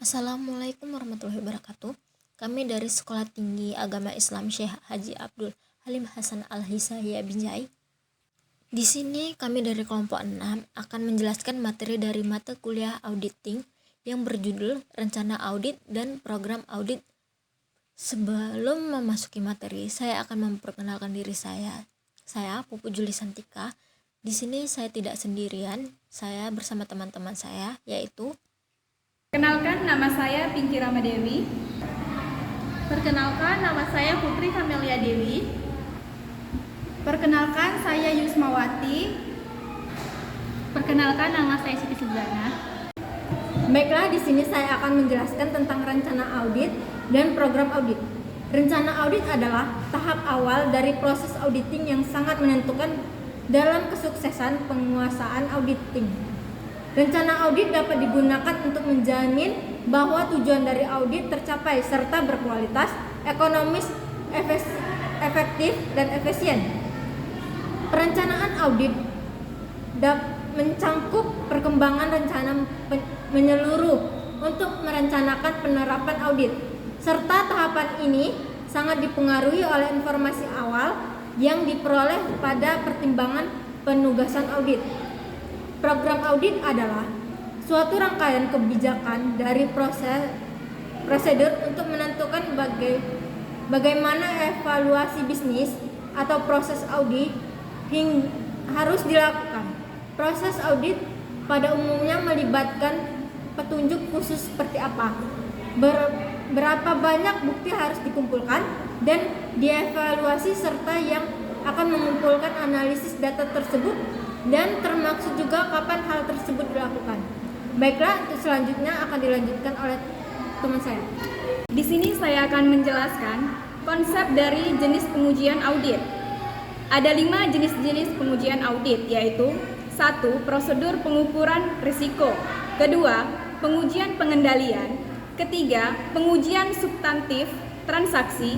Assalamualaikum warahmatullahi wabarakatuh. Kami dari Sekolah Tinggi Agama Islam Syekh Haji Abdul Halim Hasan Al-Hisahiyah Binjai. Di sini kami dari kelompok 6 akan menjelaskan materi dari mata kuliah auditing yang berjudul Rencana Audit dan Program Audit. Sebelum memasuki materi, saya akan memperkenalkan diri saya. Saya Pupu Juli Santika. Di sini saya tidak sendirian, saya bersama teman-teman saya, yaitu Perkenalkan, nama saya Pinky Ramadewi. Perkenalkan, nama saya Putri Kamelia Dewi. Perkenalkan, saya Yusmawati. Perkenalkan, nama saya Siti Suzana. Baiklah, di sini saya akan menjelaskan tentang rencana audit dan program audit. Rencana audit adalah tahap awal dari proses auditing yang sangat menentukan dalam kesuksesan penguasaan auditing. Rencana audit dapat digunakan untuk menjamin bahwa tujuan dari audit tercapai serta berkualitas, ekonomis, efektif, dan efisien. Perencanaan audit mencangkup perkembangan rencana menyeluruh untuk merencanakan penerapan audit, serta tahapan ini sangat dipengaruhi oleh informasi awal yang diperoleh pada pertimbangan penugasan audit. Program audit adalah suatu rangkaian kebijakan dari prosedur untuk menentukan bagaimana evaluasi bisnis atau proses audit harus dilakukan. Proses audit pada umumnya melibatkan petunjuk khusus seperti apa, berapa banyak bukti harus dikumpulkan dan dievaluasi, serta yang akan mengumpulkan analisis data tersebut, dan termaksud juga kapan hal tersebut dilakukan. Baiklah, untuk selanjutnya akan dilanjutkan oleh teman saya. Di sini saya akan menjelaskan konsep dari jenis pengujian audit. Ada 5 jenis-jenis pengujian audit, yaitu 1. Prosedur pengukuran risiko. 2. Pengujian pengendalian. 3. Pengujian substantif transaksi.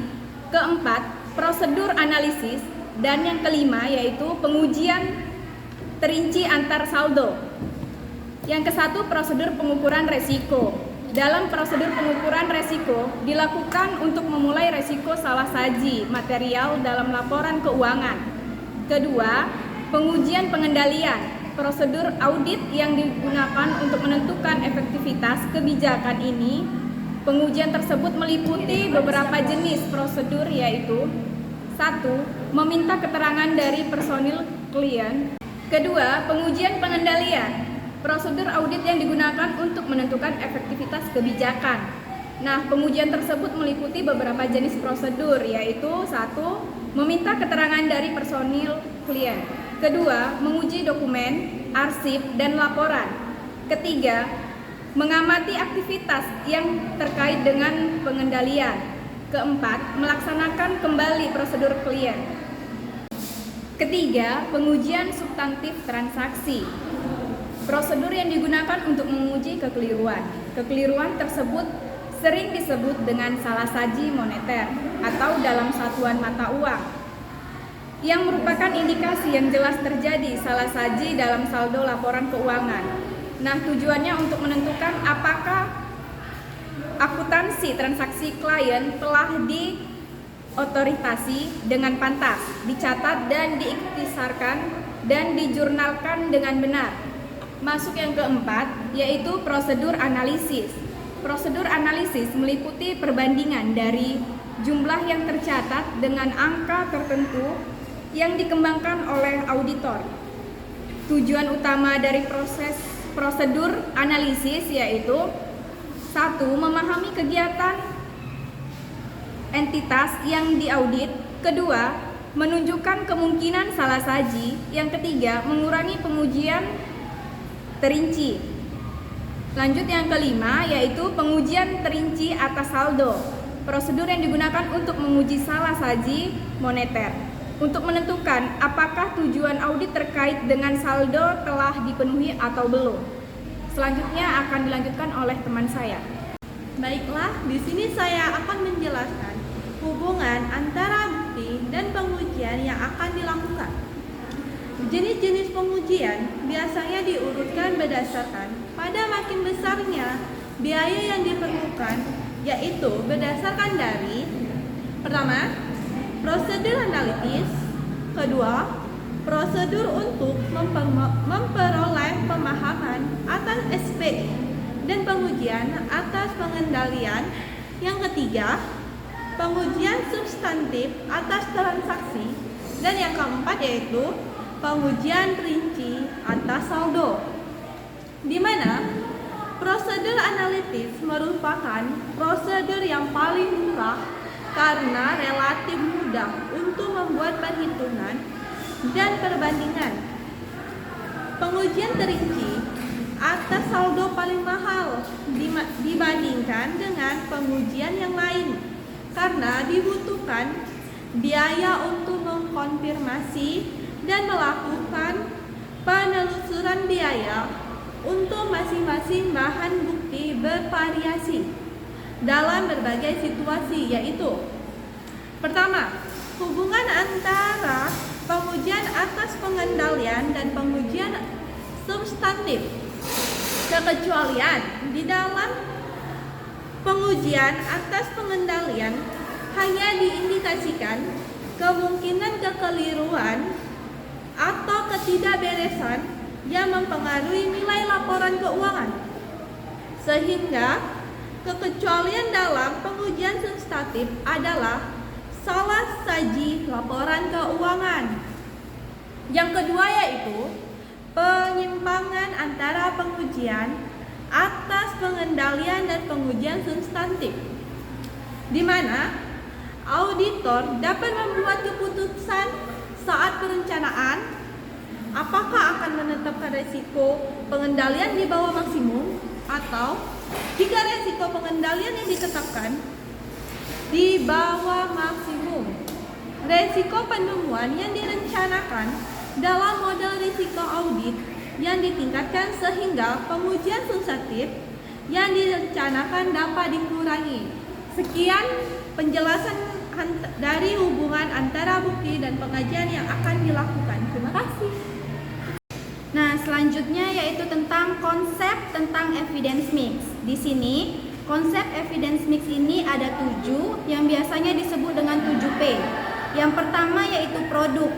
4. Prosedur analisis. Dan yang kelima yaitu pengujian terinci antar saldo. Yang ke-1, prosedur pengukuran resiko. Dalam prosedur pengukuran resiko dilakukan untuk memulai resiko salah saji material dalam laporan keuangan. Kedua, pengujian pengendalian. Prosedur audit yang digunakan untuk menentukan efektivitas kebijakan ini. Pengujian tersebut meliputi beberapa jenis prosedur, yaitu 1. Meminta keterangan dari personil klien. Kedua, pengujian pengendalian. Prosedur audit yang digunakan untuk menentukan efektivitas kebijakan. Nah, pengujian tersebut meliputi beberapa jenis prosedur, yaitu 1. Meminta keterangan dari personil klien. Kedua, menguji dokumen, arsip, dan laporan. Ketiga, mengamati aktivitas yang terkait dengan pengendalian. Keempat, melaksanakan kembali prosedur klien. Ketiga, pengujian substantif transaksi. Prosedur yang digunakan untuk menguji kekeliruan. Kekeliruan tersebut sering disebut dengan salah saji moneter atau dalam satuan mata uang, yang merupakan indikasi yang jelas terjadi salah saji dalam saldo laporan keuangan. Nah, tujuannya untuk menentukan apakah akuntansi transaksi klien telah otoritasi dengan pantas, dicatat dan diiktisarkan dan dijurnalkan dengan benar. Masuk yang keempat, yaitu prosedur analisis. Prosedur analisis meliputi perbandingan dari jumlah yang tercatat dengan angka tertentu yang dikembangkan oleh auditor. Tujuan utama dari prosedur analisis yaitu 1. Memahami kegiatan entitas yang diaudit. Kedua, menunjukkan kemungkinan salah saji. Yang ketiga, mengurangi pengujian terinci. Lanjut yang kelima, yaitu pengujian terinci atas saldo. Prosedur yang digunakan untuk menguji salah saji moneter untuk menentukan apakah tujuan audit terkait dengan saldo telah dipenuhi atau belum. Selanjutnya akan dilanjutkan oleh teman saya. Baiklah, di sini saya akan menjelaskan hubungan antara bukti dan pengujian yang akan dilakukan. Jenis-jenis pengujian biasanya diurutkan berdasarkan pada makin besarnya biaya yang diperlukan yaitu berdasarkan dari pertama, prosedur analitis, kedua, prosedur untuk memperoleh pemahaman atas SPI dan pengujian atas pengendalian, yang ketiga, pengujian substantif atas transaksi, dan yang keempat yaitu pengujian rinci atas saldo, di mana prosedur analitis merupakan prosedur yang paling murah karena relatif mudah untuk membuat perhitungan dan perbandingan. Pengujian terinci atas saldo paling mahal dibandingkan dengan pengujian yang lain karena dibutuhkan biaya untuk mengkonfirmasi dan melakukan penelusuran biaya untuk masing-masing bahan bukti bervariasi dalam berbagai situasi, yaitu pertama, hubungan antara pengujian atas pengendalian dan pengujian substantif. Kekecualian di dalam pengujian atas pengendalian hanya diindikasikan kemungkinan kekeliruan atau ketidakberesan yang mempengaruhi nilai laporan keuangan, sehingga kekecualian dalam pengujian substantif adalah salah saji laporan keuangan. Yang kedua yaitu penyimpangan antara pengujian atas pengendalian dan pengujian substantif, di mana auditor dapat membuat keputusan saat perencanaan apakah akan menetapkan risiko pengendalian di bawah maksimum atau jika risiko pengendalian yang ditetapkan di bawah maksimum, risiko penemuan yang direncanakan dalam model risiko audit yang ditingkatkan sehingga pengujian substantif yang direncanakan dapat dikurangi. Sekian penjelasan dari hubungan antara bukti dan pengajian yang akan dilakukan. Terima kasih. Nah, selanjutnya yaitu tentang konsep tentang evidence mix. Di sini, konsep evidence mix ini ada 7 yang biasanya disebut dengan 7P. Yang pertama yaitu produk.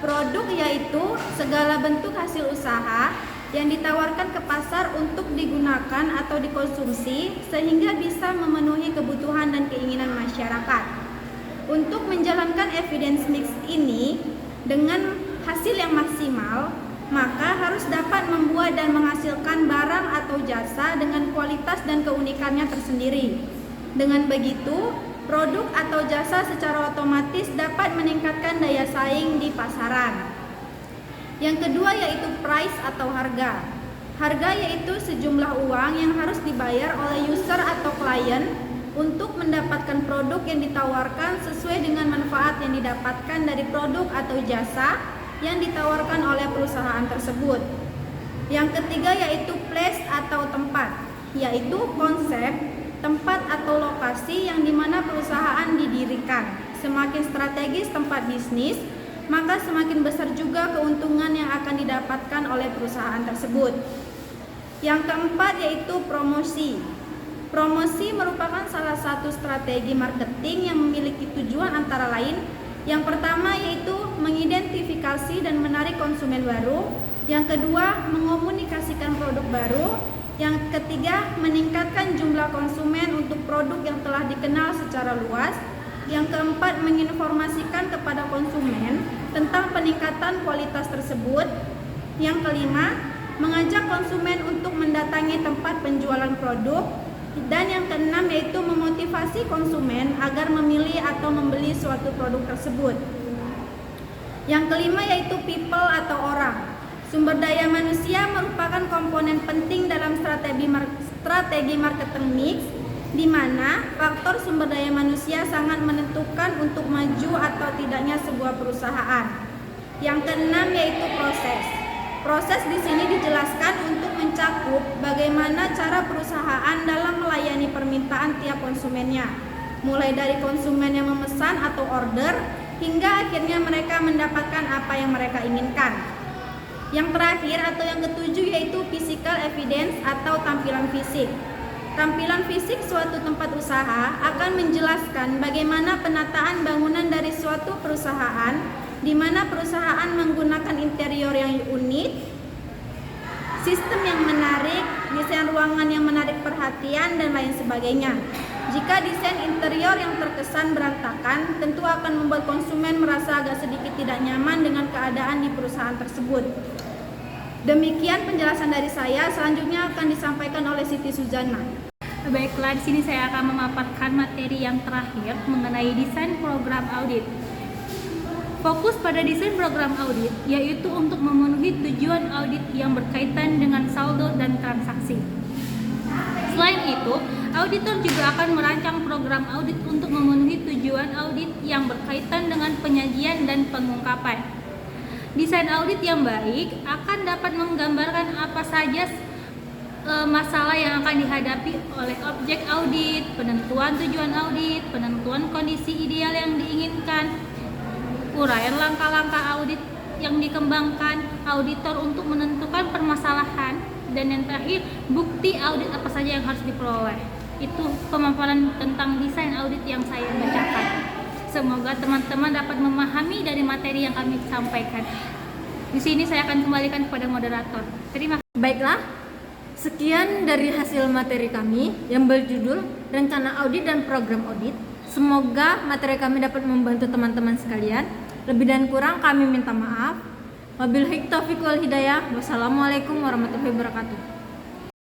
Produk yaitu segala bentuk hasil usaha yang ditawarkan ke pasar untuk digunakan atau dikonsumsi sehingga bisa memenuhi kebutuhan dan keinginan masyarakat. Untuk menjalankan evidence mix ini dengan hasil yang maksimal, maka harus dapat membuat dan menghasilkan barang atau jasa dengan kualitas dan keunikannya tersendiri. Dengan begitu, produk atau jasa secara otomatis dapat meningkatkan daya saing di pasaran. Yang kedua yaitu price atau harga. Harga yaitu sejumlah uang yang harus dibayar oleh user atau klien untuk mendapatkan produk yang ditawarkan sesuai dengan manfaat yang didapatkan dari produk atau jasa yang ditawarkan oleh perusahaan tersebut. Yang ketiga yaitu place atau tempat, yaitu konsep, tempat atau lokasi yang dimana perusahaan didirikan. Semakin strategis tempat bisnis, maka semakin besar juga keuntungan yang akan didapatkan oleh perusahaan tersebut. Yang keempat yaitu promosi. Promosi merupakan salah satu strategi marketing yang memiliki tujuan antara lain yang pertama yaitu mengidentifikasi dan menarik konsumen baru. Yang kedua, mengomunikasikan produk baru. Yang ketiga, meningkatkan jumlah konsumen untuk produk yang telah dikenal secara luas. Yang keempat, menginformasikan kepada konsumen tentang peningkatan kualitas tersebut. Yang kelima, mengajak konsumen untuk mendatangi tempat penjualan produk. Dan yang keenam yaitu memotivasi konsumen agar memilih atau membeli suatu produk tersebut. Yang kelima yaitu people atau orang. Sumber daya manusia merupakan komponen penting dalam strategi marketing mix, di mana faktor sumber daya manusia sangat menentukan untuk maju atau tidaknya sebuah perusahaan. Yang keenam yaitu proses. Proses di sini dijelaskan untuk mencakup bagaimana cara perusahaan dalam melayani permintaan tiap konsumennya, mulai dari konsumen yang memesan atau order hingga akhirnya mereka mendapatkan apa yang mereka inginkan. Yang terakhir atau yang ketujuh yaitu physical evidence atau tampilan fisik. Tampilan fisik suatu tempat usaha akan menjelaskan bagaimana penataan bangunan dari suatu perusahaan, di mana perusahaan menggunakan interior yang unik, sistem yang menarik, desain ruangan yang menarik perhatian, dan lain sebagainya. Jika desain interior yang terkesan berantakan, tentu akan membuat konsumen merasa agak sedikit tidak nyaman dengan keadaan di perusahaan tersebut. Demikian penjelasan dari saya, selanjutnya akan disampaikan oleh Siti Suzana. Baiklah, di sini saya akan memaparkan materi yang terakhir mengenai desain program audit. Fokus pada desain program audit yaitu untuk memenuhi tujuan audit yang berkaitan dengan saldo dan transaksi. Selain itu, auditor juga akan merancang program audit untuk memenuhi tujuan audit yang berkaitan dengan penyajian dan pengungkapan. Desain audit yang baik akan dapat menggambarkan apa saja masalah yang akan dihadapi oleh objek audit, penentuan tujuan audit, penentuan kondisi ideal yang diinginkan, uraian langkah-langkah audit yang dikembangkan auditor untuk menentukan permasalahan, dan yang terakhir, bukti audit apa saja yang harus diperoleh. Itu pemaparan tentang desain audit yang saya bacakan. Semoga teman-teman dapat memahami dari materi yang kami sampaikan. Di sini saya akan kembalikan kepada moderator. Terima kasih. Baiklah, sekian dari hasil materi kami yang berjudul Rencana Audit dan Program Audit. Semoga materi kami dapat membantu teman-teman sekalian. Lebih dan kurang kami minta maaf. Wabillahi taufiq wal hidayah. Wassalamualaikum warahmatullahi wabarakatuh.